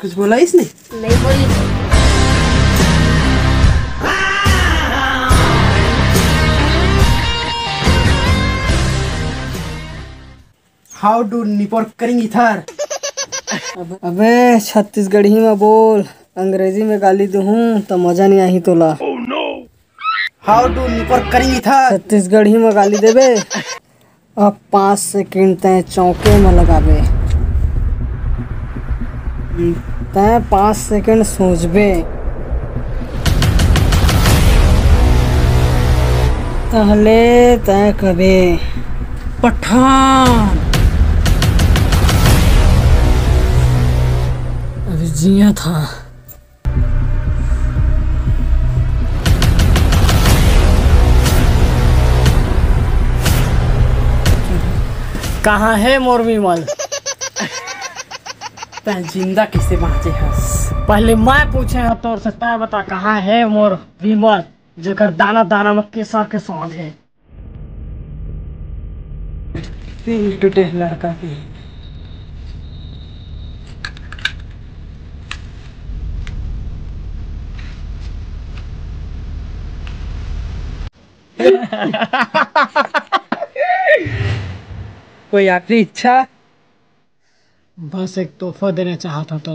कुछ बोला इसने? नहीं बोली। हाउ डू निपर करेंगी थार? अबे छत्तीसगढ़ी में बोल, अंग्रेजी में गाली दूँ तो मजा नहीं आई तोला। हाउ डू निपर करेंगी थार? छत्तीसगढ़ी में गाली देबे। अब 5 सेकंड तय चौके में लगाबे। तय 5 सेकंड सोचबे, तहले तय कबे पठान। अभी जिया था। कहाँ है मोर विमल? तै जिंदा कैसे बाँचे हस? पहले मैं पूछे ह तोर से, तय बता कहाँ है मोर विमल जेकर दाना दाना में केसर के स्वाद है। दिल टूटे लड़का की। कोई आखिरी इच्छा? बस एक तोहफा देना चाहता तो।